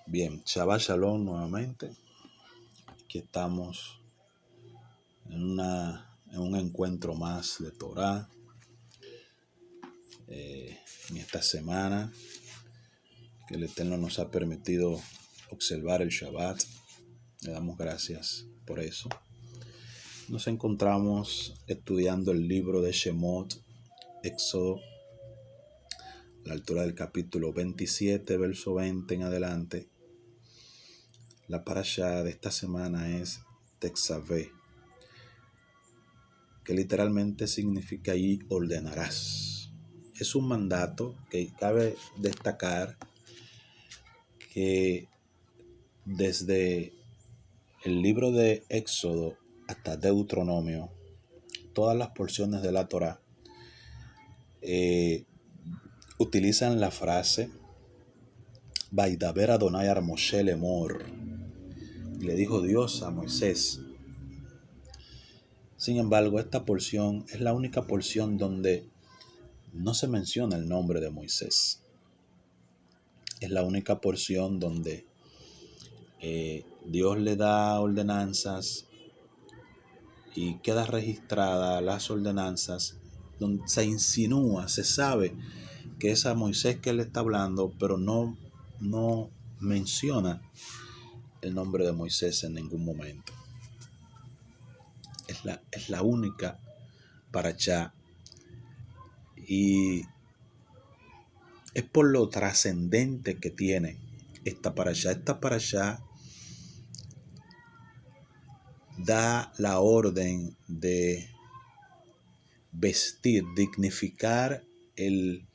Bien, Shabbat Shalom nuevamente. Aquí estamos en un encuentro más de Torah en esta semana que el Eterno nos ha permitido observar el Shabbat. Le damos gracias por eso. Nos encontramos estudiando el libro de Shemot, Éxodo, a la altura del capítulo 27, verso 20 en adelante. La parashá de esta semana es Tetzaveh, que literalmente significa y ordenarás. Es un mandato que cabe destacar que desde el libro de Éxodo hasta Deuteronomio, todas las porciones de la Torá utilizan la frase Vaidaber Adonai a Moshe lemor, y le dijo Dios a Moisés. Sin embargo, esta porción es la única porción donde no se menciona el nombre de Moisés. Es la única porción donde Dios le da ordenanzas y queda registrada las ordenanzas donde se insinúa, se sabe que es a Moisés que él está hablando, pero no menciona el nombre de Moisés en ningún momento. Es la única parashá, y es por lo trascendente que tiene esta parashá. Esta parashá da la orden de vestir, dignificar el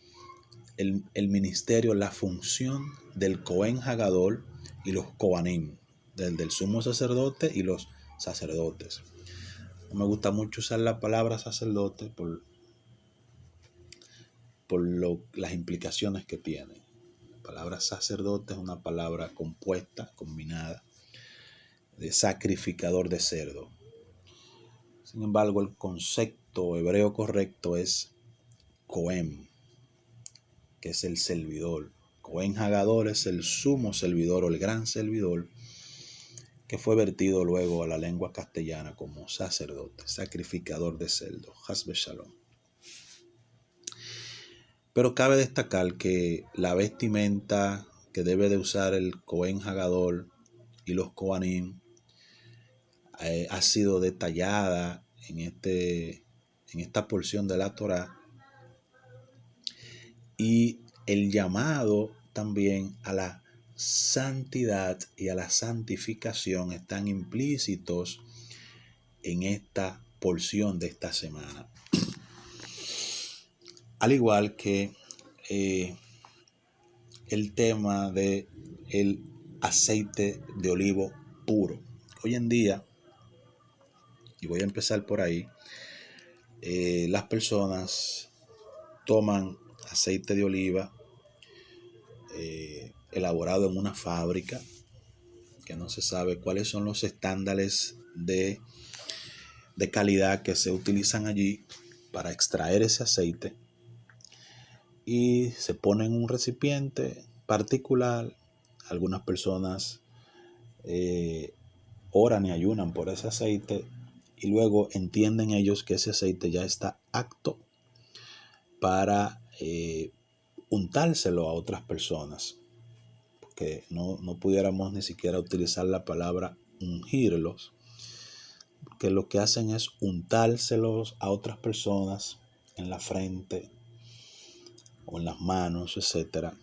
ministerio, la función del Cohen Hagadol y los Kohanim, del sumo sacerdote y los sacerdotes. No me gusta mucho usar la palabra sacerdote por las implicaciones que tiene. La palabra sacerdote es una palabra compuesta, combinada, de sacrificador de cerdo. Sin embargo, el concepto hebreo correcto es Cohen, que es el servidor. Cohen Hagadol es el sumo servidor o el gran servidor, que fue vertido luego a la lengua castellana como sacerdote, sacrificador de cerdo, Hasbe Shalom. Pero cabe destacar que la vestimenta que debe de usar el Cohen Hagadol y los Kohanim ha sido detallada en esta porción de la Torá, y el llamado también a la santidad y a la santificación están implícitos en esta porción de esta semana. Al igual que el tema de el aceite de olivo puro. Hoy en día, y voy a empezar por ahí, las personas toman aceite de oliva elaborado en una fábrica, que no se sabe cuáles son los estándares de calidad que se utilizan allí para extraer ese aceite, y se pone en un recipiente particular. Algunas personas oran y ayunan por ese aceite, y luego entienden ellos que ese aceite ya está apto para untárselo a otras personas, porque no pudiéramos ni siquiera utilizar la palabra ungirlos, porque lo que hacen es untárselos a otras personas en la frente o en las manos, etcétera,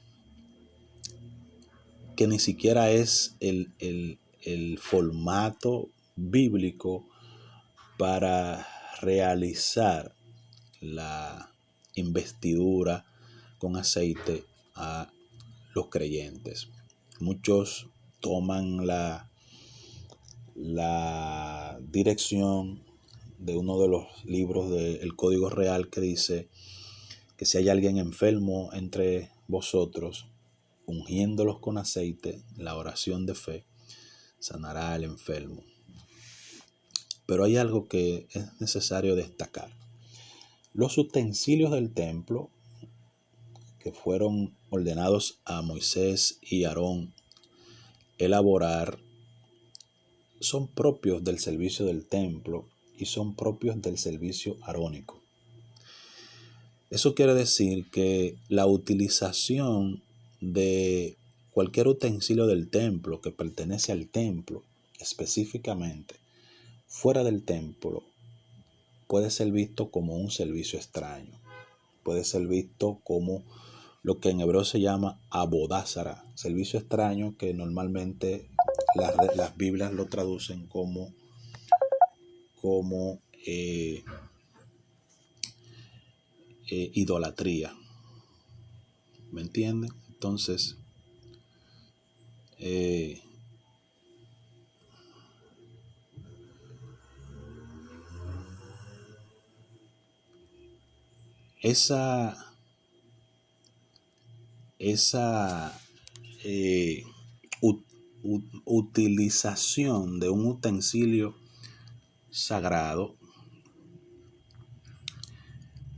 que ni siquiera es el formato bíblico para realizar la investidura con aceite a los creyentes. Muchos toman la dirección de uno de los libros del Código Real, que dice que si hay alguien enfermo entre vosotros, ungiéndolos con aceite, la oración de fe sanará al enfermo. Pero hay algo que es necesario destacar. Los utensilios del templo que fueron ordenados a Moisés y Aarón elaborar son propios del servicio del templo y son propios del servicio arónico. Eso quiere decir que la utilización de cualquier utensilio del templo que pertenece al templo específicamente fuera del templo puede ser visto como un servicio extraño, puede ser visto como lo que en hebreo se llama abodázara, servicio extraño, que normalmente las Biblias lo traducen como idolatría. ¿Me entienden? Entonces, esa utilización de un utensilio sagrado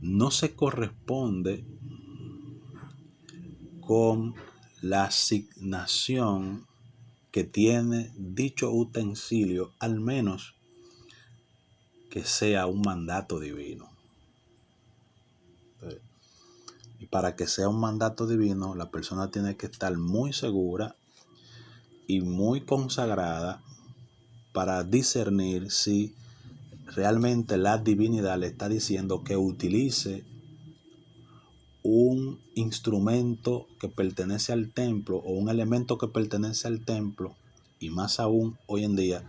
no se corresponde con la asignación que tiene dicho utensilio, al menos que sea un mandato divino. Y para que sea un mandato divino, la persona tiene que estar muy segura y muy consagrada para discernir si realmente la divinidad le está diciendo que utilice un instrumento que pertenece al templo o un elemento que pertenece al templo, y más aún hoy en día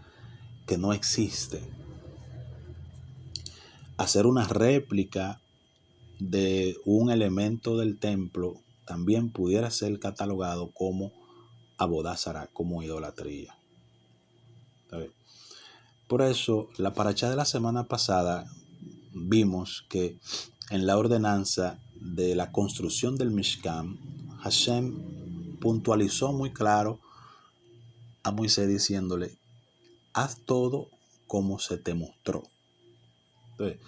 que no existe. Hacer una réplica de un elemento del templo también pudiera ser catalogado como abodázara, como idolatría. Por eso, la parashá de la semana pasada vimos que en la ordenanza de la construcción del Mishkan, Hashem puntualizó muy claro a Moisés diciéndole: haz todo como se te mostró. Entonces,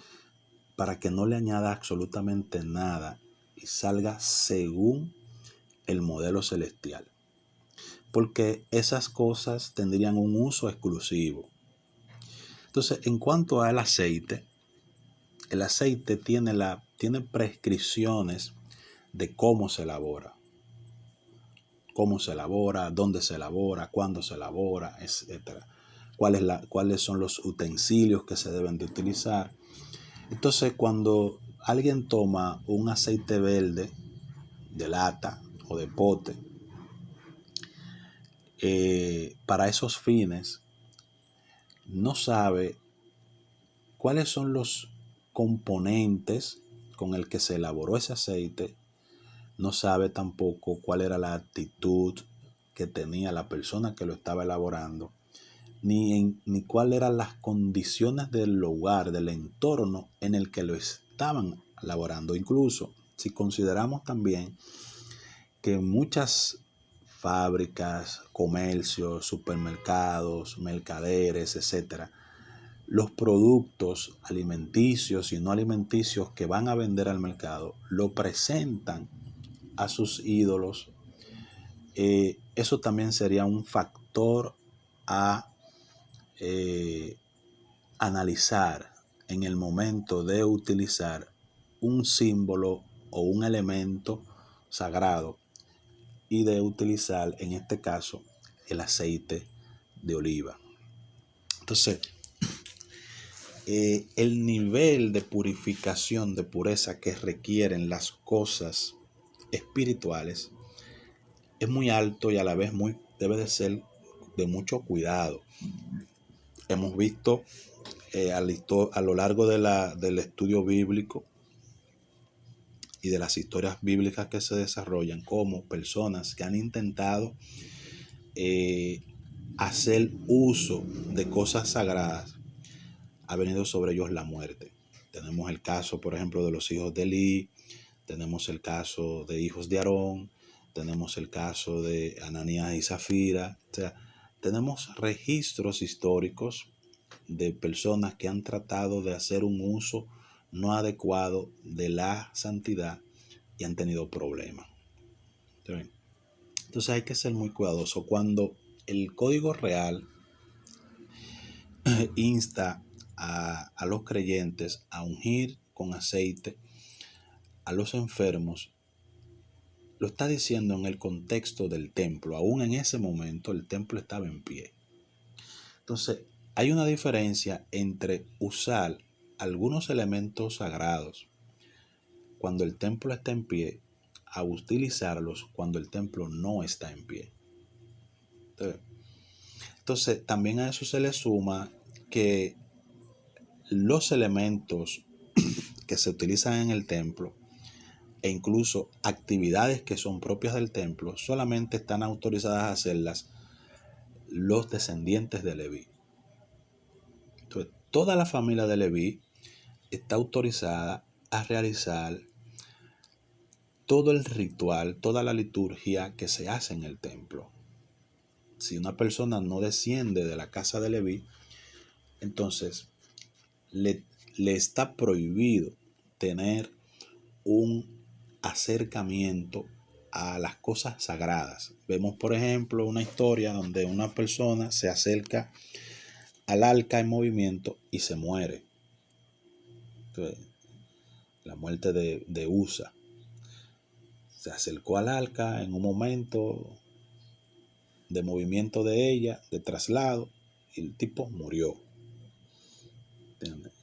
para que no le añada absolutamente nada y salga según el modelo celestial. Porque esas cosas tendrían un uso exclusivo. Entonces, en cuanto al aceite, el aceite tiene prescripciones de cómo se elabora. Cómo se elabora, dónde se elabora, cuándo se elabora, etc. Cuáles son los utensilios que se deben de utilizar. Entonces, cuando alguien toma un aceite verde de lata o de pote para esos fines, no sabe cuáles son los componentes con el que se elaboró ese aceite, no sabe tampoco cuál era la actitud que tenía la persona que lo estaba elaborando, ni cuáles eran las condiciones del lugar, del entorno en el que lo estaban elaborando. Incluso si consideramos también que muchas fábricas, comercios, supermercados, mercaderes, etcétera, los productos alimenticios y no alimenticios que van a vender al mercado lo presentan a sus ídolos, eso también sería un factor a analizar en el momento de utilizar un símbolo o un elemento sagrado y de utilizar, en este caso, el aceite de oliva. Entonces, el nivel de purificación, de pureza que requieren las cosas espirituales es muy alto y a la vez debe de ser de mucho cuidado. Hemos visto a lo largo del estudio bíblico y de las historias bíblicas que se desarrollan como personas que han intentado hacer uso de cosas sagradas, ha venido sobre ellos la muerte. Tenemos el caso, por ejemplo, de los hijos de Elí, tenemos el caso de hijos de Aarón, tenemos el caso de Ananías y Zafira. O sea, tenemos registros históricos de personas que han tratado de hacer un uso no adecuado de la santidad y han tenido problemas. Entonces hay que ser muy cuidadoso cuando el Código Real insta a los creyentes a ungir con aceite a los enfermos. Lo está diciendo en el contexto del templo. Aún en ese momento el templo estaba en pie. Entonces, hay una diferencia entre usar algunos elementos sagrados cuando el templo está en pie a utilizarlos cuando el templo no está en pie. Entonces, también a eso se le suma que los elementos que se utilizan en el templo e incluso actividades que son propias del templo solamente están autorizadas a hacerlas los descendientes de Leví. Entonces, toda la familia de Leví está autorizada a realizar todo el ritual, toda la liturgia que se hace en el templo. Si una persona no desciende de la casa de Leví, entonces le está prohibido tener un acercamiento a las cosas sagradas. Vemos, por ejemplo, una historia donde una persona se acerca al arca en movimiento y se muere. Entonces, la muerte de Usa. Se acercó al arca en un momento de movimiento de ella, de traslado, y el tipo murió.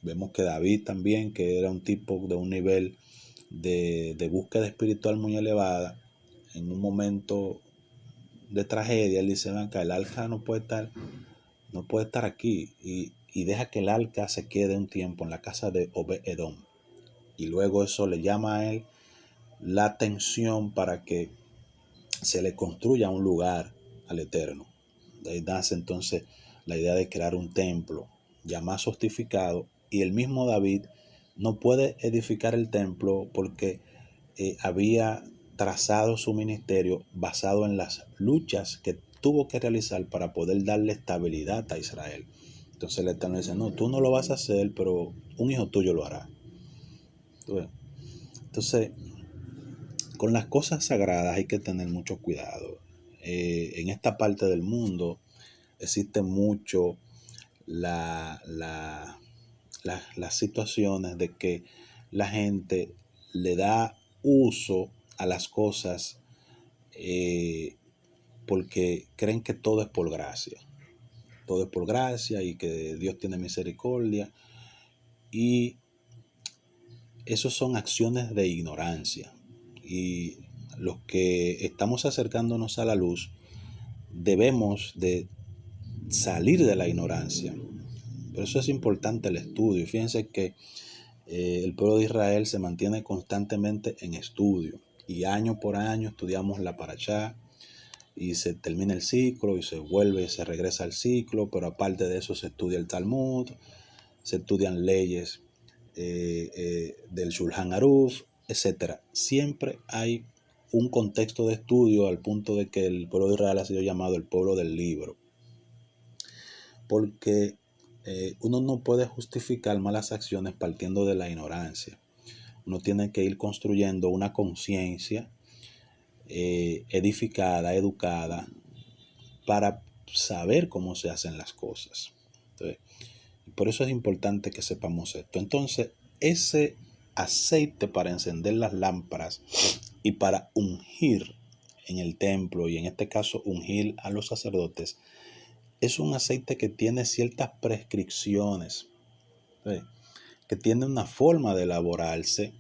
Vemos que David también, que era un tipo de un nivel de búsqueda espiritual muy elevada, en un momento de tragedia, él dice, el arca no puede estar aquí, y deja que el arca se quede un tiempo en la casa de Obed-Edom. Y luego eso le llama a él la atención para que se le construya un lugar al Eterno. De ahí nace entonces la idea de crear un templo ya más sostificado, y el mismo David no puede edificar el templo porque había trazado su ministerio basado en las luchas que tuvo que realizar para poder darle estabilidad a Israel. Entonces el Eterno dice, no, tú no lo vas a hacer, pero un hijo tuyo lo hará. Entonces, con las cosas sagradas hay que tener mucho cuidado. En esta parte del mundo existe mucho las situaciones de que la gente le da uso a las cosas porque creen que todo es por gracia. Todo es por gracia y que Dios tiene misericordia. Y esos son acciones de ignorancia. Y los que estamos acercándonos a la luz debemos de salir de la ignorancia. Por eso es importante el estudio. Fíjense que el pueblo de Israel se mantiene constantemente en estudio. Y año por año estudiamos la Parashá y se termina el ciclo y se vuelve, se regresa al ciclo. Pero aparte de eso se estudia el Talmud, se estudian leyes del Shulchan Aruch, etc. Siempre hay un contexto de estudio al punto de que el pueblo de Israel ha sido llamado el pueblo del libro. Porque uno no puede justificar malas acciones partiendo de la ignorancia. Uno tiene que ir construyendo una conciencia edificada, educada, para saber cómo se hacen las cosas. Entonces, por eso es importante que sepamos esto. Entonces, ese aceite para encender las lámparas y para ungir en el templo, y en este caso ungir a los sacerdotes, es un aceite que tiene ciertas prescripciones, ¿sí? Que tiene una forma de elaborarse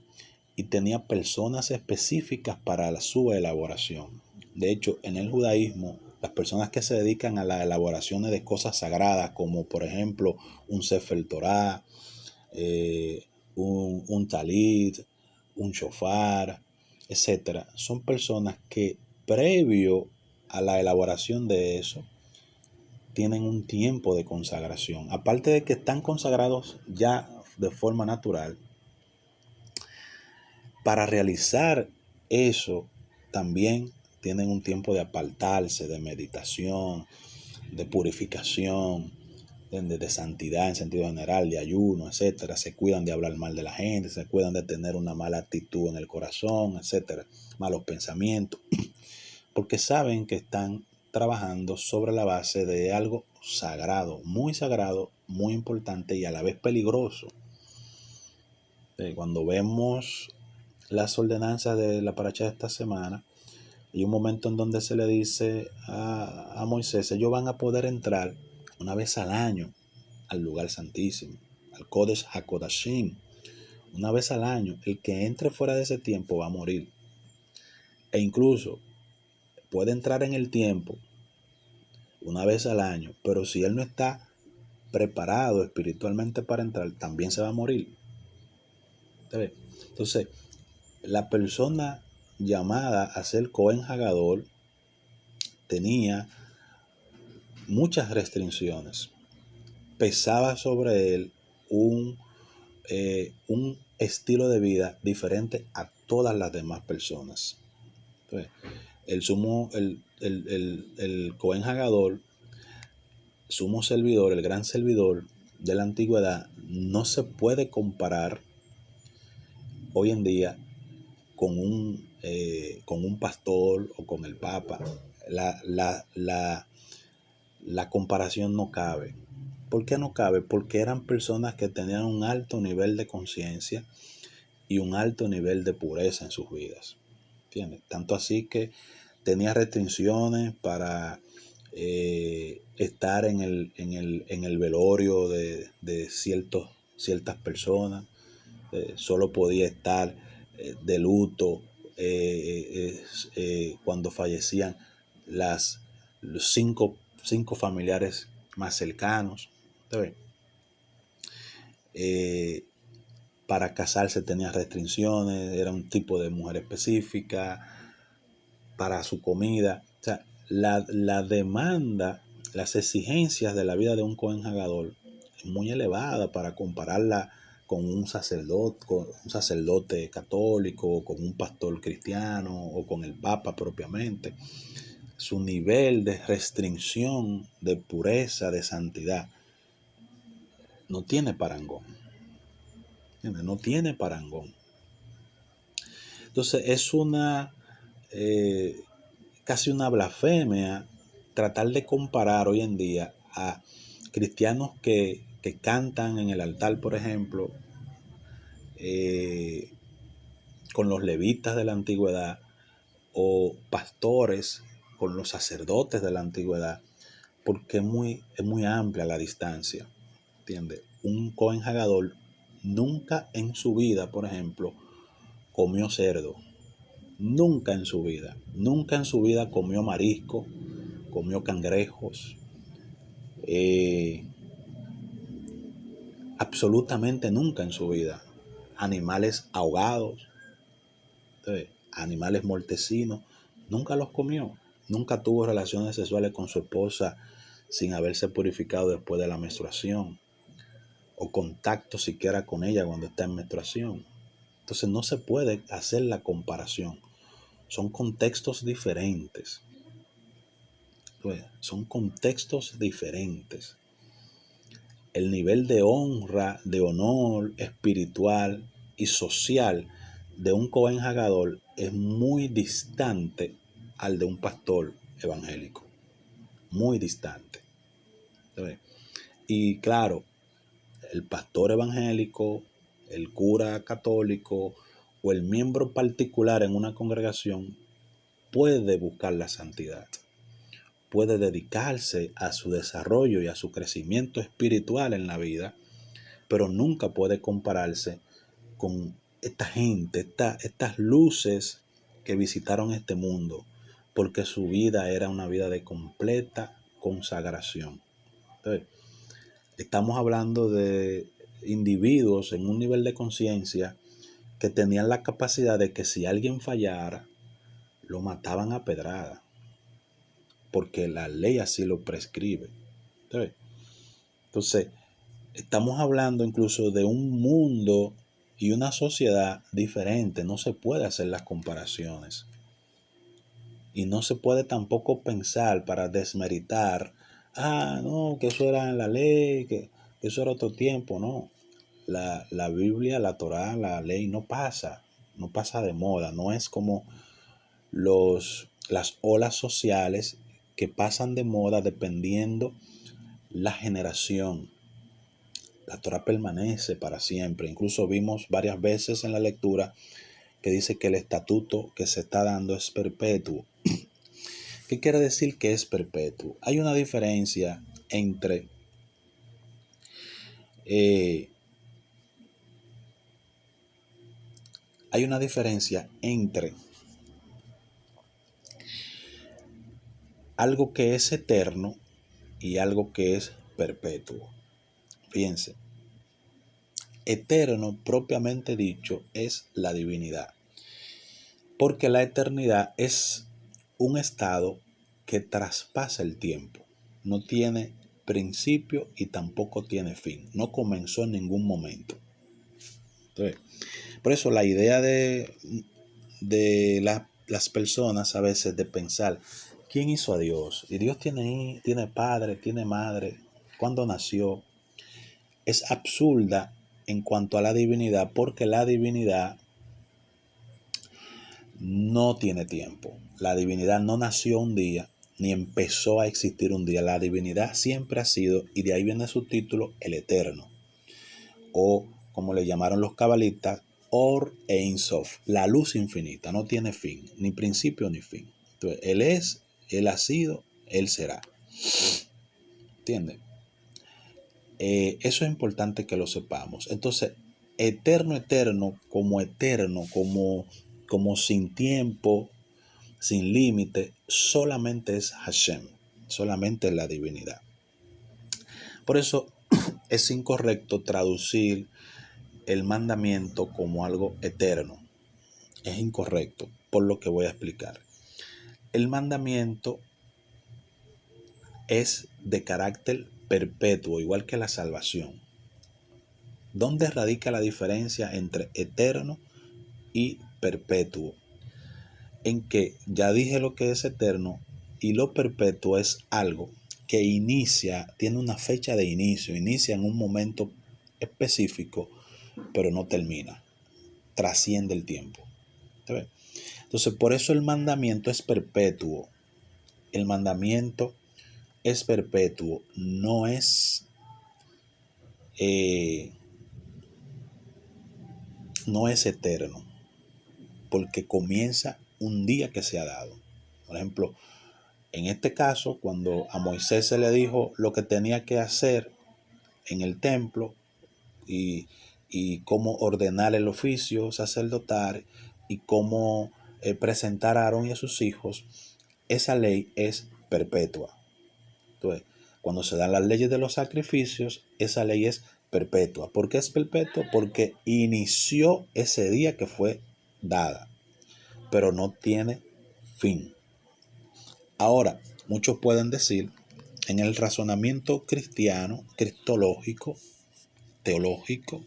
y tenía personas específicas para su elaboración. De hecho, en el judaísmo, las personas que se dedican a las elaboraciones de cosas sagradas, como por ejemplo un Sefer Torah, un talit, un shofar, etc., son personas que previo a la elaboración de eso tienen un tiempo de consagración. Aparte de que están consagrados ya de forma natural, para realizar eso también tienen un tiempo de apartarse, de meditación, de purificación, de santidad en sentido general, de ayuno, etcétera. Se cuidan de hablar mal de la gente, se cuidan de tener una mala actitud en el corazón, etcétera, malos pensamientos, porque saben que están trabajando sobre la base de algo sagrado, muy importante y a la vez peligroso. Cuando vemos las ordenanzas de la paracha de esta semana, hay un momento en donde se le dice a Moisés, ellos van a poder entrar una vez al año al lugar santísimo, al Kodesh HaKodashim, una vez al año. El que entre fuera de ese tiempo va a morir. E incluso puede entrar en el tiempo una vez al año, pero si él no está preparado espiritualmente para entrar, también se va a morir. Entonces, la persona llamada a ser Cohen Hagadol tenía muchas restricciones. Pesaba sobre él un estilo de vida diferente a todas las demás personas. Entonces, el Cohen Hagadol, sumo servidor, el gran servidor de la antigüedad, no se puede comparar hoy en día con un pastor o con el papa. La comparación no cabe. ¿Por qué no cabe? Porque eran personas que tenían un alto nivel de conciencia y un alto nivel de pureza en sus vidas. ¿Entiendes? Tanto así que tenía restricciones para estar en el velorio de ciertas personas. Solo podía estar de luto cuando fallecían los cinco familiares más cercanos. Para casarse tenía restricciones, era un tipo de mujer específica, para su comida. O sea, la demanda, las exigencias de la vida de un Cohen Hagadol es muy elevada para compararla con un sacerdote católico, con un pastor cristiano o con el papa propiamente. Su nivel de restricción, de pureza, de santidad, no tiene parangón. No tiene parangón. Entonces es casi una blasfemia tratar de comparar hoy en día a cristianos que cantan en el altar, por ejemplo, con los levitas de la antigüedad, o pastores con los sacerdotes de la antigüedad, porque es muy amplia la distancia. ¿Entiendes? Un Cohen Hagadol nunca en su vida, por ejemplo, comió cerdo. Nunca en su vida comió marisco, comió cangrejos. Absolutamente nunca en su vida. Animales ahogados, animales mortecinos, nunca los comió. Nunca tuvo relaciones sexuales con su esposa sin haberse purificado después de la menstruación, o contacto siquiera con ella cuando está en menstruación. Entonces no se puede hacer la comparación. Son contextos diferentes. Son contextos diferentes. El nivel de honra, de honor espiritual y social de un Cohen Hagadol es muy distante al de un pastor evangélico. Muy distante. Y claro, el pastor evangélico, el cura católico o el miembro particular en una congregación puede buscar la santidad, puede dedicarse a su desarrollo y a su crecimiento espiritual en la vida, pero nunca puede compararse con esta gente, estas luces que visitaron este mundo, porque su vida era una vida de completa consagración. Entonces, estamos hablando de individuos en un nivel de conciencia que tenían la capacidad de que si alguien fallara, lo mataban a pedrada, porque la ley así lo prescribe. Entonces, estamos hablando incluso de un mundo y una sociedad diferente. No se puede hacer las comparaciones. Y no se puede tampoco pensar para desmeritar, no, que eso era en la ley, que eso era otro tiempo. No, la Biblia, la Torá, la ley no pasa de moda. No es como las olas sociales que pasan de moda dependiendo la generación. La Torá permanece para siempre. Incluso vimos varias veces en la lectura que dice que el estatuto que se está dando es perpetuo. ¿Qué quiere decir que es perpetuo? Hay una diferencia entre algo que es eterno y algo que es perpetuo. Fíjense, eterno propiamente dicho es la divinidad, porque la eternidad es un estado que traspasa el tiempo, no tiene principio y tampoco tiene fin, no comenzó en ningún momento. Entonces, por eso la idea de las personas a veces de pensar, ¿quién hizo a Dios? Y Dios tiene padre, tiene madre, ¿cuándo nació? Es absurda en cuanto a la divinidad, porque la divinidad no tiene tiempo. La divinidad no nació un día, ni empezó a existir un día. La divinidad siempre ha sido, y de ahí viene su título, el eterno. O, como le llamaron los cabalistas, Or Ein Sof, la luz infinita, no tiene fin, ni principio ni fin. Entonces, Él es, Él ha sido, Él será. ¿Entiendes? Eso es importante que lo sepamos. Entonces, eterno, como sin tiempo, sin límite, solamente es Hashem, solamente es la divinidad. Por eso es incorrecto traducir el mandamiento como algo eterno. Es incorrecto, por lo que voy a explicar. El mandamiento es de carácter perpetuo, igual que la salvación. ¿Dónde radica la diferencia entre eterno y perpetuo? En que ya dije lo que es eterno y lo perpetuo es algo que inicia, tiene una fecha de inicio, inicia en un momento específico, pero no termina, trasciende el tiempo. ¿Sabes? Entonces, por eso el mandamiento es perpetuo. El mandamiento es perpetuo, no es eterno, porque comienza un día que se ha dado. Por ejemplo, en este caso, cuando a Moisés se le dijo lo que tenía que hacer en el templo y cómo ordenar el oficio sacerdotal y cómo presentar a Aarón y a sus hijos, esa ley es perpetua. Entonces, cuando se dan las leyes de los sacrificios, esa ley es perpetua. ¿Por qué es perpetua? Porque inició ese día que fue dada, pero no tiene fin. Ahora, muchos pueden decir, en el razonamiento cristiano, cristológico, teológico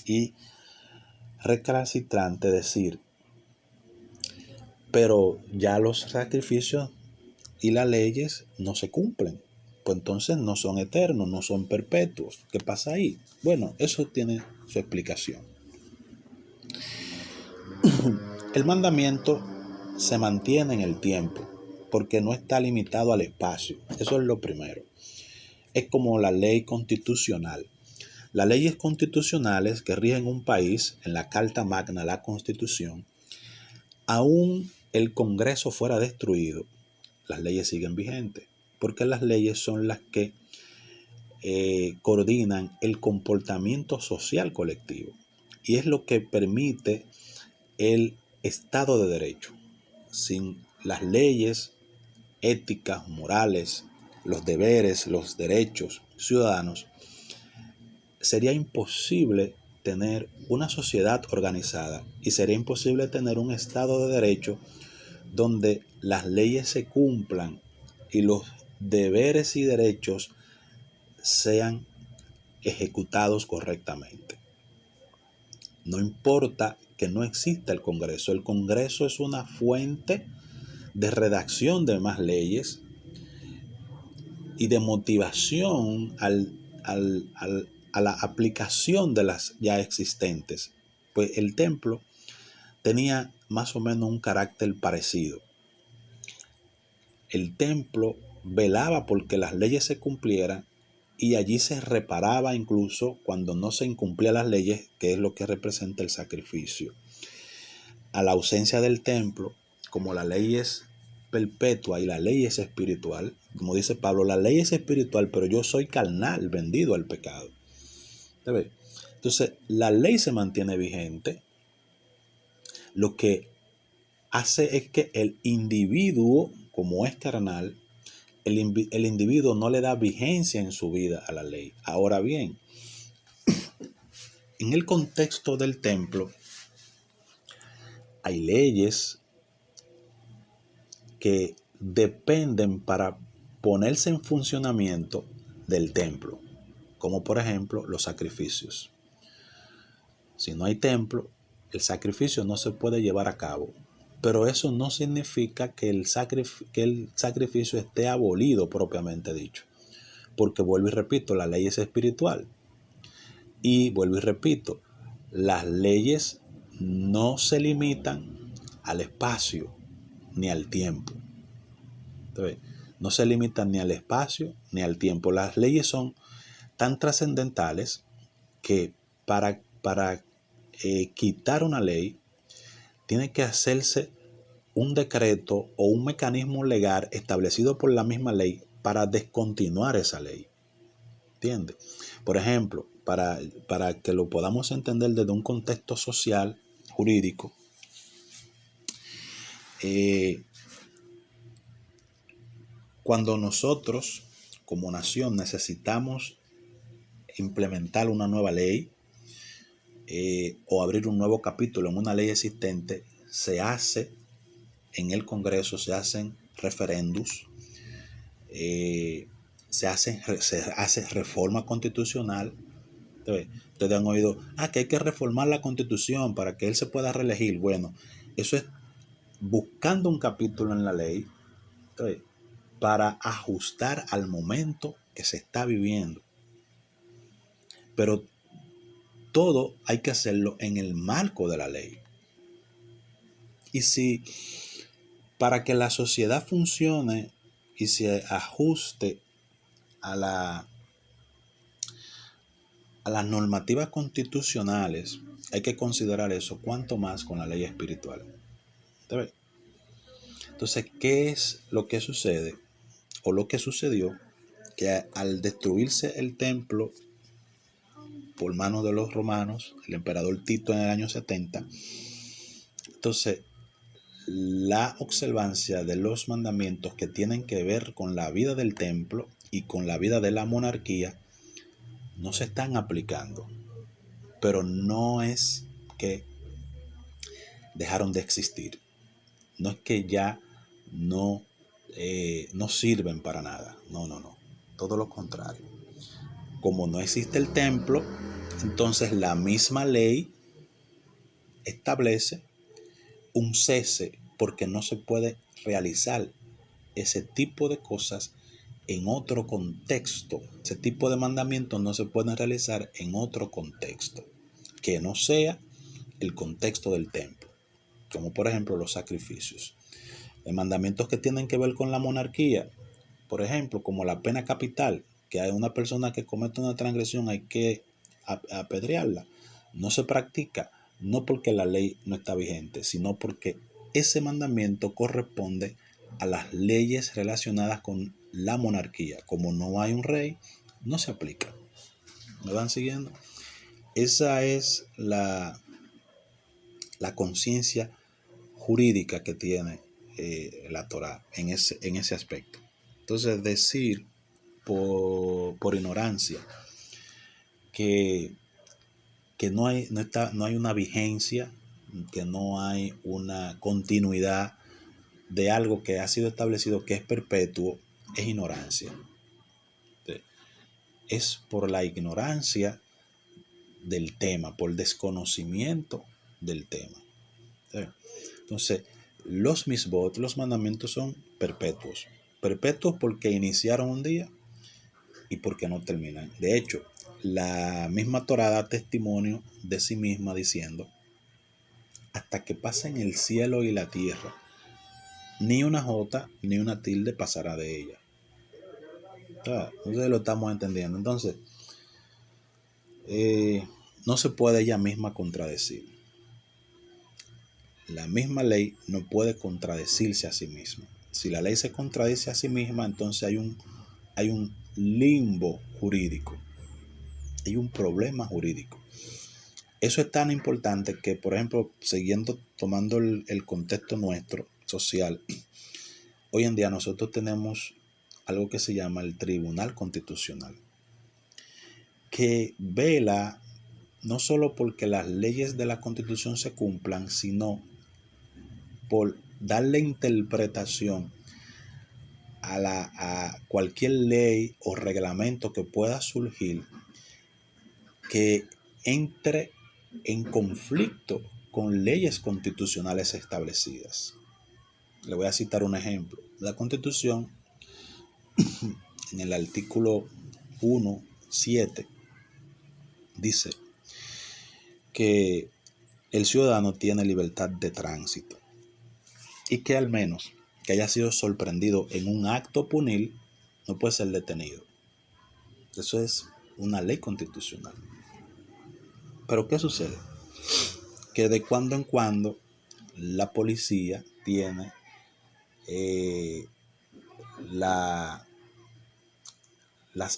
y recalcitrante, decir, pero ya los sacrificios y las leyes no se cumplen, pues entonces no son eternos, no son perpetuos. ¿Qué pasa ahí? Bueno, eso tiene su explicación. El mandamiento se mantiene en el tiempo porque no está limitado al espacio. Eso es lo primero. Es como la ley constitucional. Las leyes constitucionales que rigen un país, en la Carta Magna, la Constitución, aún el Congreso fuera destruido, las leyes siguen vigentes, porque las leyes son las que coordinan el comportamiento social colectivo y es lo que permite el Estado de Derecho. Sin las leyes éticas, morales, los deberes, los derechos ciudadanos, sería imposible tener una sociedad organizada y sería imposible tener un Estado de Derecho donde las leyes se cumplan y los deberes y derechos sean ejecutados correctamente. No importa que no exista el Congreso. El Congreso es una fuente de redacción de más leyes y de motivación a la aplicación de las ya existentes. Pues el templo tenía más o menos un carácter parecido. El templo velaba porque las leyes se cumplieran y allí se reparaba incluso cuando no se incumplían las leyes, que es lo que representa el sacrificio. A la ausencia del templo, como la ley es perpetua y la ley es espiritual, como dice Pablo, la ley es espiritual, pero yo soy carnal, vendido al pecado. ¿Ves? Entonces, la ley se mantiene vigente. Lo que hace es que el individuo, como es carnal, el individuo no le da vigencia en su vida a la ley. Ahora bien, en el contexto del templo, hay leyes que dependen para ponerse en funcionamiento del templo, como por ejemplo los sacrificios. Si no hay templo, el sacrificio no se puede llevar a cabo, pero eso no significa que el sacrificio esté abolido propiamente dicho, porque vuelvo y repito, la ley es espiritual. Y vuelvo y repito, las leyes no se limitan al espacio ni al tiempo. Entonces, no se limitan ni al espacio ni al tiempo. Las leyes son tan trascendentales que para quitar una ley tiene que hacerse un decreto o un mecanismo legal establecido por la misma ley para descontinuar esa ley. ¿Entiendes? Por ejemplo, para que lo podamos entender desde un contexto social, jurídico, cuando nosotros como nación necesitamos implementar una nueva ley o abrir un nuevo capítulo en una ley existente, se hace en el Congreso, se hacen referendos, se hace reforma constitucional. Ustedes han oído, que hay que reformar la Constitución para que él se pueda reelegir. Bueno, eso es buscando un capítulo en la ley para ajustar al momento que se está viviendo. Pero todo hay que hacerlo en el marco de la ley. Y si para que la sociedad funcione y se ajuste a las normativas constitucionales, hay que considerar eso, cuanto más con la ley espiritual. Entonces, ¿qué es lo que sucede? O lo que sucedió, que al destruirse el templo por manos de los romanos, el emperador Tito en el año 70, entonces la observancia de los mandamientos que tienen que ver con la vida del templo y con la vida de la monarquía no se están aplicando. Pero no es que dejaron de existir. No es que ya no sirven para nada. No. Todo lo contrario. Como no existe el templo, entonces la misma ley establece un cese porque no se puede realizar ese tipo de cosas en otro contexto. Ese tipo de mandamientos no se pueden realizar en otro contexto que no sea el contexto del templo, como por ejemplo los sacrificios. Mandamientos que tienen que ver con la monarquía, por ejemplo, como la pena capital, que hay una persona que comete una transgresión hay que apedrearla, no se practica, no porque la ley no está vigente, sino porque ese mandamiento corresponde a las leyes relacionadas con la monarquía. Como no hay un rey, no se aplica. ¿Me van siguiendo? Esa es la conciencia jurídica que tiene la Torá en ese aspecto. Entonces, decir por ignorancia que no hay una vigencia, que no hay una continuidad de algo que ha sido establecido que es perpetuo, es ignorancia. Es por la ignorancia del tema, por desconocimiento del tema. Entonces, los misbot, los mandamientos son perpetuos. Perpetuos porque iniciaron un día y porque no terminan. De hecho, la misma Torá da testimonio de sí misma diciendo: hasta que pasen el cielo y la tierra, ni una jota ni una tilde pasará de ella. Entonces lo estamos entendiendo. Entonces, no se puede ella misma contradecir. La misma ley no puede contradecirse a sí misma. Si la ley se contradice a sí misma, entonces hay un limbo jurídico, hay un problema jurídico. Eso es tan importante que, por ejemplo, tomando el contexto nuestro, social, hoy en día nosotros tenemos algo que se llama el Tribunal Constitucional, que vela no solo porque las leyes de la Constitución se cumplan, sino por darle interpretación a cualquier ley o reglamento que pueda surgir que entre en conflicto con leyes constitucionales establecidas. Le voy a citar un ejemplo. La Constitución, en el artículo 1.7, dice que el ciudadano tiene libertad de tránsito y que al menos que haya sido sorprendido en un acto punil no puede ser detenido. Eso es una ley constitucional. Pero ¿qué sucede? Que de cuando en cuando la policía tiene las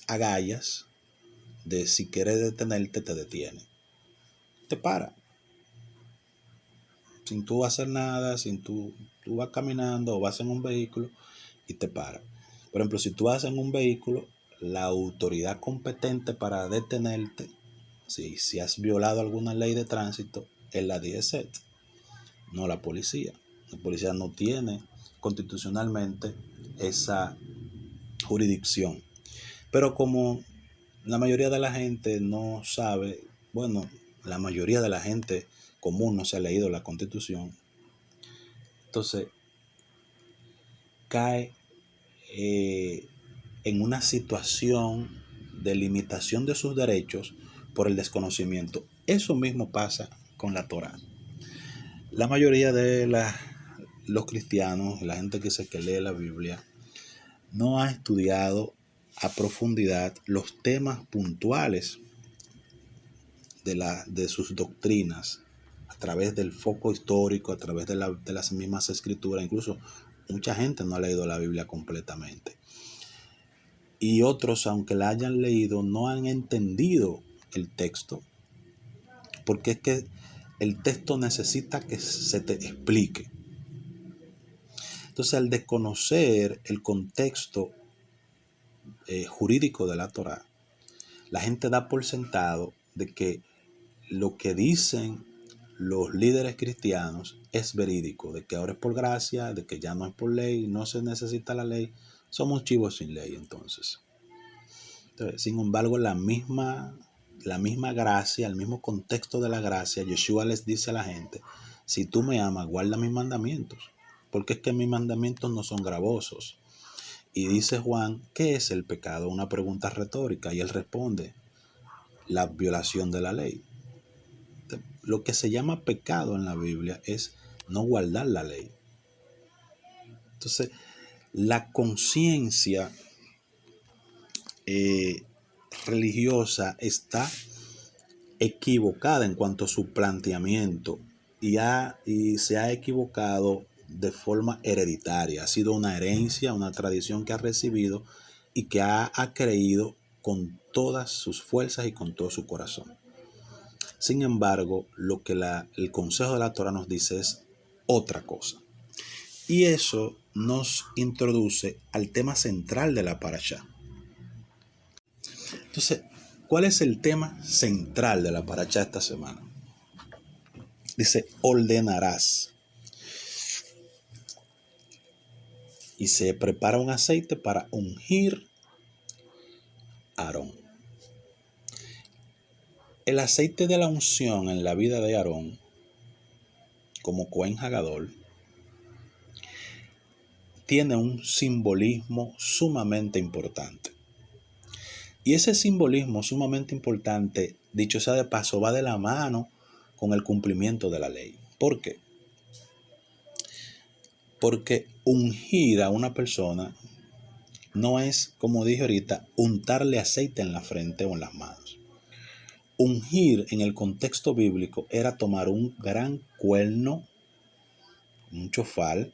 agallas de si quiere detenerte, te detiene. Te para. Sin tú hacer nada, tú vas caminando o vas en un vehículo y te para. Por ejemplo, si tú vas en un vehículo, la autoridad competente para detenerte, si has violado alguna ley de tránsito, es la DGCET, no la policía. La policía no tiene constitucionalmente esa jurisdicción. Pero como la mayoría de la gente no sabe, bueno, la mayoría de la gente común no se ha leído la Constitución, entonces cae en una situación de limitación de sus derechos por el desconocimiento. Eso mismo pasa con la Torá. La mayoría de los cristianos, la gente que lee la Biblia, no ha estudiado a profundidad los temas puntuales de sus doctrinas a través del foco histórico, a través de las mismas escrituras. Incluso mucha gente no ha leído la Biblia completamente. Y otros, aunque la hayan leído, no han entendido el texto, porque es que el texto necesita que se te explique. Entonces, al desconocer el contexto jurídico de la Torá, la gente da por sentado de que lo que dicen los líderes cristianos es verídico, de que ahora es por gracia, de que ya no es por ley, no se necesita la ley. Somos chivos sin ley entonces. Sin embargo, la misma gracia, el mismo contexto de la gracia, Yeshua les dice a la gente, si tú me amas, guarda mis mandamientos, porque es que mis mandamientos no son gravosos. Y dice Juan, ¿qué es el pecado? Una pregunta retórica, y él responde, la violación de la ley. Lo que se llama pecado en la Biblia es no guardar la ley. Entonces, la conciencia religiosa está equivocada en cuanto a su planteamiento y se ha equivocado de forma hereditaria. Ha sido una herencia, una tradición que ha recibido y que ha creído con todas sus fuerzas y con todo su corazón. Sin embargo, lo que el consejo de la Torá nos dice es otra cosa. Y eso nos introduce al tema central de la parashá. Entonces, ¿cuál es el tema central de la parashá esta semana? Dice, ordenarás. Y se prepara un aceite para ungir a Aarón. El aceite de la unción en la vida de Aarón, como Cohen Hagadol, tiene un simbolismo sumamente importante. Y ese simbolismo sumamente importante, dicho sea de paso, va de la mano con el cumplimiento de la ley. ¿Por qué? Porque ungir a una persona no es, como dije ahorita, untarle aceite en la frente o en las manos. Ungir en el contexto bíblico era tomar un gran cuerno, un chofal,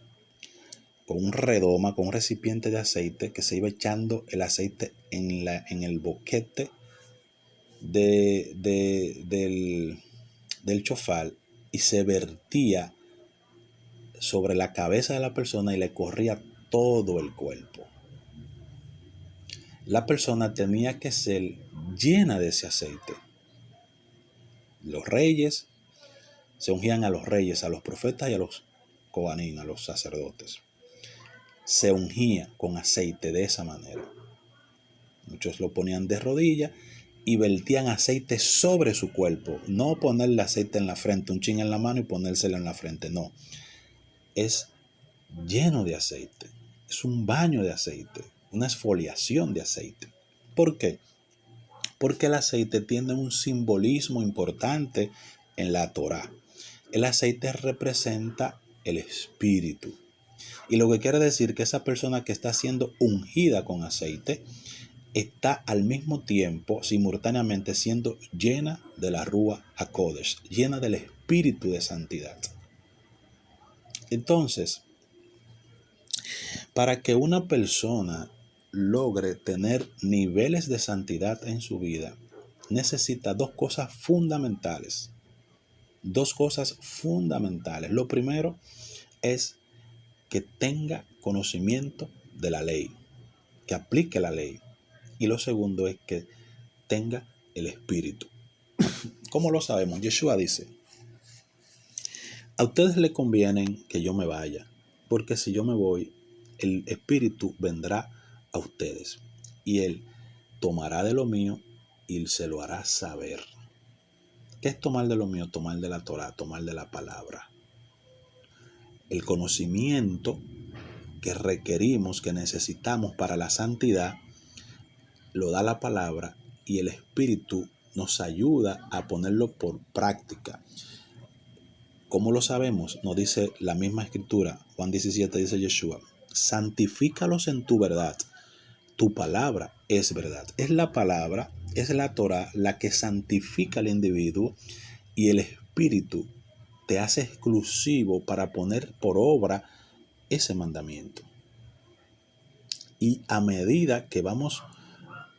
con un redoma, con un recipiente de aceite, que se iba echando el aceite en el boquete del chofal, y se vertía sobre la cabeza de la persona y le corría todo el cuerpo. La persona tenía que ser llena de ese aceite. Los reyes se ungían a los reyes, a los profetas y a los coanín, a los sacerdotes. Se ungía con aceite de esa manera. Muchos lo ponían de rodillas y vertían aceite sobre su cuerpo. No ponerle aceite en la frente, un chin en la mano y ponérselo en la frente. No. Es lleno de aceite. Es un baño de aceite, una exfoliación de aceite. ¿Por qué? Porque el aceite tiene un simbolismo importante en la Torá. El aceite representa el espíritu. Y lo que quiere decir que esa persona que está siendo ungida con aceite está al mismo tiempo, simultáneamente, siendo llena de la Rúa HaKodesh, llena del espíritu de santidad. Entonces, para que una persona logre tener niveles de santidad en su vida, necesita dos cosas fundamentales. Dos cosas fundamentales. Lo primero es que tenga conocimiento de la ley, que aplique la ley. Y lo segundo es que tenga el espíritu. ¿Cómo lo sabemos? Yeshua dice: a ustedes les conviene que yo me vaya, porque si yo me voy, el espíritu vendrá a ustedes y él tomará de lo mío y se lo hará saber. ¿Qué es tomar de lo mío? Tomar de la Torá, tomar de la palabra. El conocimiento que requerimos, que necesitamos para la santidad, lo da la palabra, y el Espíritu nos ayuda a ponerlo por práctica. ¿Cómo lo sabemos? Nos dice la misma escritura. Juan 17 dice Yeshua: santifícalos en tu verdad. Tu palabra es verdad. Es la palabra, es la Torá la que santifica al individuo, y el Espíritu te hace exclusivo para poner por obra ese mandamiento. Y a medida que vamos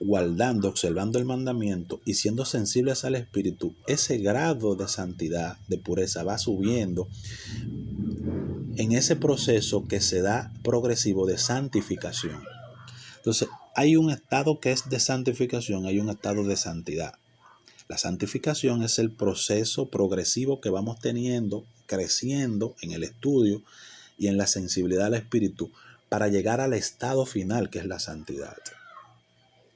guardando, observando el mandamiento y siendo sensibles al Espíritu, ese grado de santidad, de pureza, va subiendo en ese proceso que se da progresivo de santificación. Entonces, hay un estado que es de santificación, hay un estado de santidad. La santificación es el proceso progresivo que vamos teniendo, creciendo en el estudio y en la sensibilidad al Espíritu, para llegar al estado final, que es la santidad,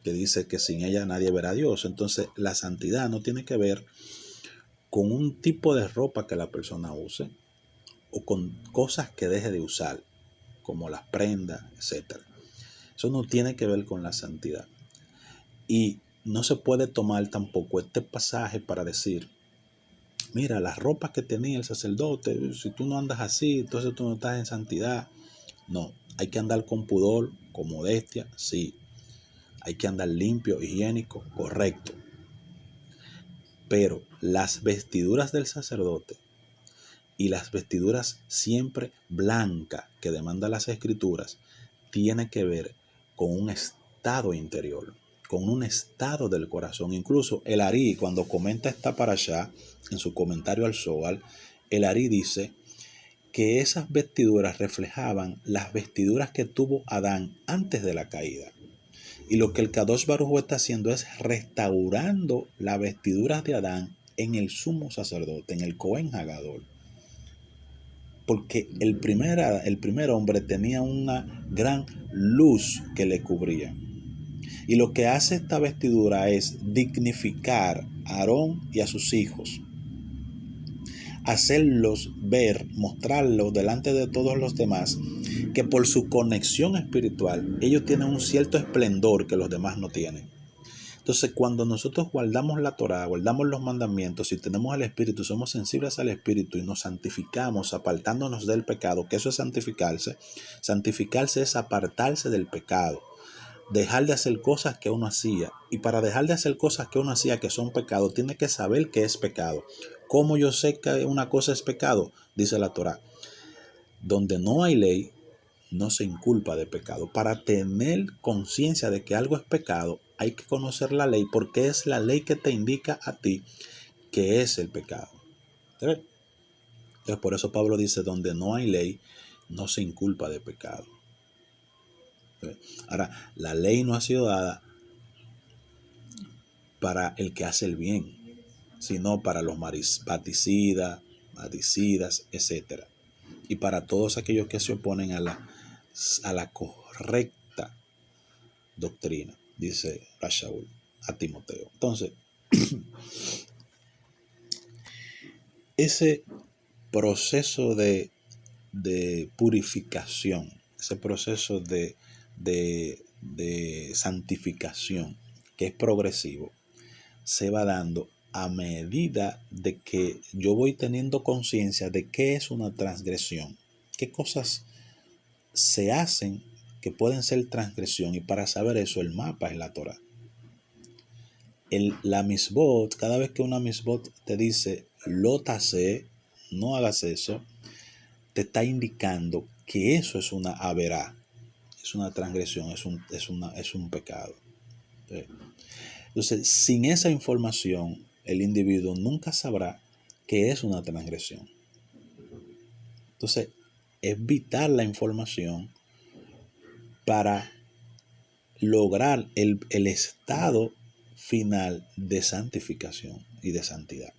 que dice que sin ella nadie verá a Dios. Entonces, la santidad no tiene que ver con un tipo de ropa que la persona use o con cosas que deje de usar, como las prendas, etc. Eso no tiene que ver con la santidad. Y no se puede tomar tampoco este pasaje para decir: mira, las ropas que tenía el sacerdote, si tú no andas así, entonces tú no estás en santidad. No, hay que andar con pudor, con modestia, sí. Hay que andar limpio, higiénico, correcto. Pero las vestiduras del sacerdote y las vestiduras siempre blancas que demandan las escrituras tiene que ver con un estado interior, con un estado del corazón. Incluso el Ari, cuando comenta esta parashá en su comentario al Zohar, el Ari dice que esas vestiduras reflejaban las vestiduras que tuvo Adán antes de la caída. Y lo que el Kadosh Baruj Hu está haciendo es restaurando las vestiduras de Adán en el sumo sacerdote, en el Cohen Hagadol. Porque el primer hombre tenía una gran luz que le cubría. Y lo que hace esta vestidura es dignificar a Aarón y a sus hijos, hacerlos ver, mostrarlos delante de todos los demás, que por su conexión espiritual ellos tienen un cierto esplendor que los demás no tienen. Entonces, cuando nosotros guardamos la Torá, guardamos los mandamientos y tenemos el Espíritu, somos sensibles al Espíritu y nos santificamos apartándonos del pecado, que eso es santificarse. Santificarse es apartarse del pecado. dejar de hacer cosas que uno hacía. Y para dejar de hacer cosas que uno hacía que son pecado, tiene que saber que es pecado. ¿Cómo yo sé que una cosa es pecado? Dice la Torá. Donde no hay ley, no se inculpa de pecado. Para tener conciencia de que algo es pecado, hay que conocer la ley, porque es la ley que te indica a ti que es el pecado. ¿Ves? Entonces, por eso Pablo dice, donde no hay ley, no se inculpa de pecado. ¿Ves? Ahora, la ley no ha sido dada para el que hace el bien, sino para los particidas, etc. Y para todos aquellos que se oponen a la correcta doctrina, dice Rashaul a Timoteo. Entonces, ese proceso de purificación, ese proceso de santificación, que es progresivo, se va dando a medida de que yo voy teniendo conciencia de qué es una transgresión, qué cosas se hacen que pueden ser transgresión, y para saber eso el mapa es la Torah. La misbot, cada vez que una misbot te dice lo tasé, no hagas eso, te está indicando que eso es una averá, es una transgresión, es un pecado. Entonces, sin esa información, el individuo nunca sabrá que es una transgresión. Entonces, es vital la información para lograr el estado final de santificación y de santidad.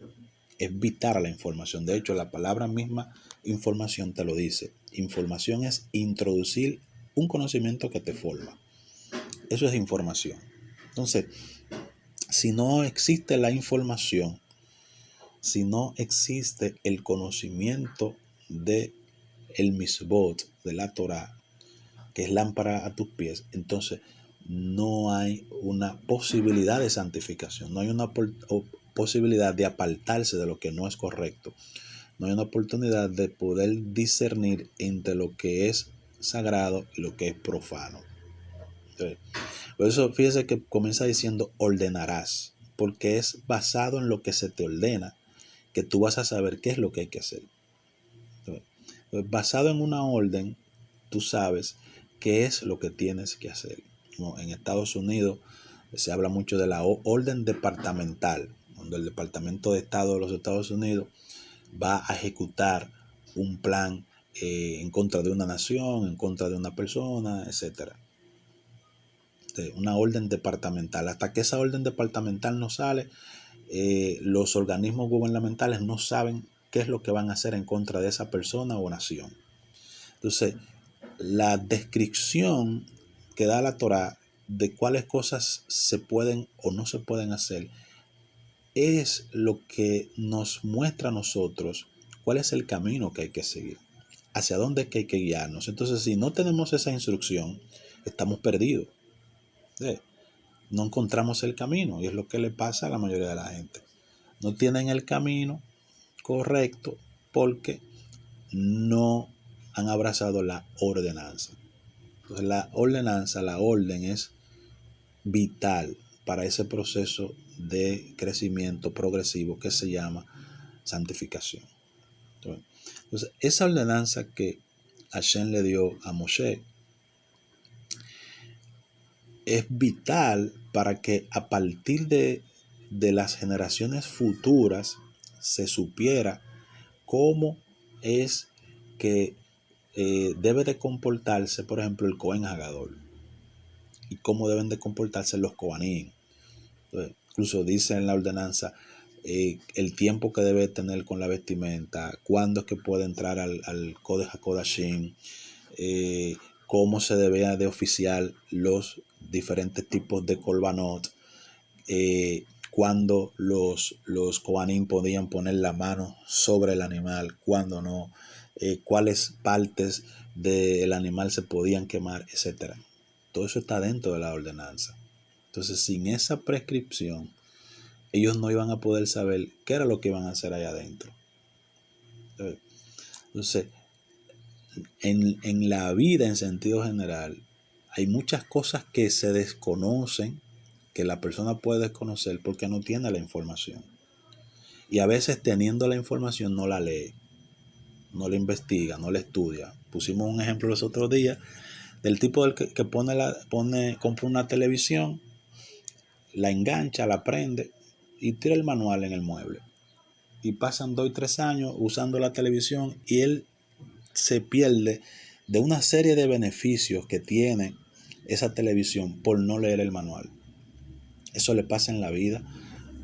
Es vital la información. De hecho, la palabra misma información te lo dice. Información es introducir un conocimiento que te forma. Eso es información. Entonces, si no existe la información, si no existe el conocimiento de el misbot, de la Torah, que es lámpara a tus pies, entonces no hay una posibilidad de santificación, no hay una posibilidad de apartarse de lo que no es correcto, no hay una oportunidad de poder discernir entre lo que es sagrado y lo que es profano. Entonces, por eso fíjese que comienza diciendo ordenarás, porque es basado en lo que se te ordena que tú vas a saber qué es lo que hay que hacer. Entonces, basado en una orden, tú sabes qué es lo que tienes que hacer. Como en Estados Unidos se habla mucho de la orden departamental, donde el Departamento de Estado de los Estados Unidos va a ejecutar un plan en contra de una nación, en contra de una persona, etc. Una orden departamental. Hasta que esa orden departamental no sale, los organismos gubernamentales no saben qué es lo que van a hacer en contra de esa persona o nación. Entonces, la descripción que da la Torá de cuáles cosas se pueden o no se pueden hacer es lo que nos muestra a nosotros cuál es el camino que hay que seguir, hacia dónde es que hay que guiarnos. Entonces, si no tenemos esa instrucción, estamos perdidos. ¿Sí? No encontramos el camino, y es lo que le pasa a la mayoría de la gente. No tienen el camino correcto porque no han abrazado la ordenanza. Entonces, la ordenanza, la orden es vital para ese proceso de crecimiento progresivo que se llama santificación. Entonces, esa ordenanza que Hashem le dio a Moshe es vital para que a partir de las generaciones futuras se supiera cómo es que debe de comportarse, por ejemplo, el Cohen Hagadol, y cómo deben de comportarse los Kohanim. Incluso dice en la ordenanza el tiempo que debe tener con la vestimenta, cuándo es que puede entrar al Kodesh HaKodashim, cómo se debe de oficiar los diferentes tipos de korbanot, cuándo los Kohanim podían poner la mano sobre el animal, cuándo no, cuáles partes del animal se podían quemar, etc. Todo eso está dentro de la ordenanza. Entonces, sin esa prescripción, ellos no iban a poder saber qué era lo que iban a hacer allá adentro. Entonces, en la vida en sentido general, Hay muchas cosas que se desconocen, que la persona puede desconocer porque no tiene la información. Y a veces teniendo la información no la lee, no la investiga, no la estudia. Pusimos un ejemplo los otros días del tipo del que compra una televisión, la engancha, la prende y tira el manual en el mueble. Y pasan 2 y 3 años usando la televisión y él se pierde de una serie de beneficios que tiene esa televisión por no leer el manual. Eso le pasa en la vida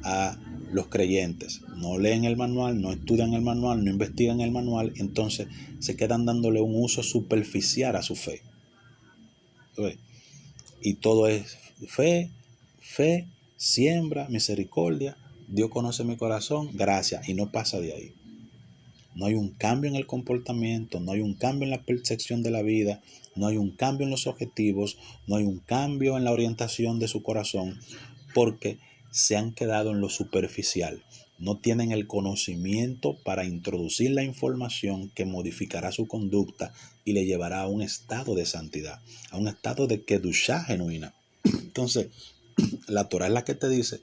a los creyentes. No leen el manual, no estudian el manual, no investigan el manual, entonces se quedan dándole un uso superficial a su fe. Y todo es fe, siembra, misericordia. Dios conoce mi corazón, gracias, y no pasa de ahí. No hay un cambio en el comportamiento, no hay un cambio en la percepción de la vida, no hay un cambio en los objetivos, no hay un cambio en la orientación de su corazón, porque se han quedado en lo superficial. No tienen el conocimiento para introducir la información que modificará su conducta y le llevará a un estado de santidad, a un estado de kedushá genuina. Entonces, la Torah es la que te dice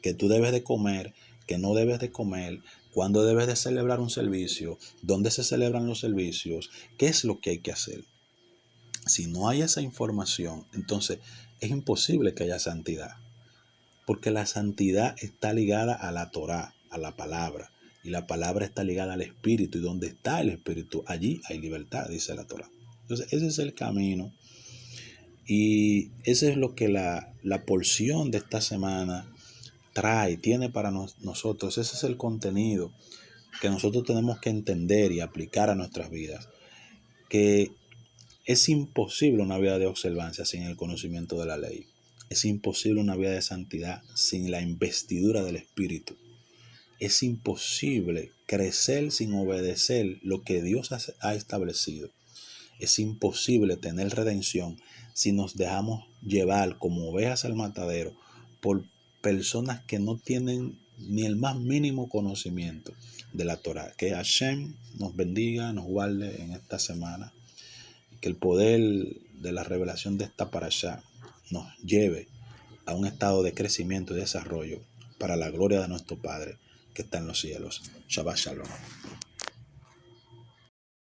que tú debes de comer, que no debes de comer, cuándo debes de celebrar un servicio, dónde se celebran los servicios, qué es lo que hay que hacer. Si no hay esa información, entonces es imposible que haya santidad, porque la santidad está ligada a la Torah, a la palabra, y la palabra está ligada al Espíritu, y donde está el Espíritu, allí hay libertad, dice la Torah. Entonces ese es el camino, y ese es lo que la porción de esta semana tiene para nosotros. Ese es el contenido que nosotros tenemos que entender y aplicar a nuestras vidas, que es imposible una vida de observancia sin el conocimiento de la ley. Es imposible una vida de santidad sin la investidura del Espíritu. Es imposible crecer sin obedecer lo que Dios ha establecido. Es imposible tener redención si nos dejamos llevar como ovejas al matadero por personas que no tienen ni el más mínimo conocimiento de la Torah. Que Hashem nos bendiga, nos guarde en esta semana. Que el poder de la revelación de esta parashá nos lleve a un estado de crecimiento y desarrollo para la gloria de nuestro Padre que está en los cielos. Shabbat Shalom.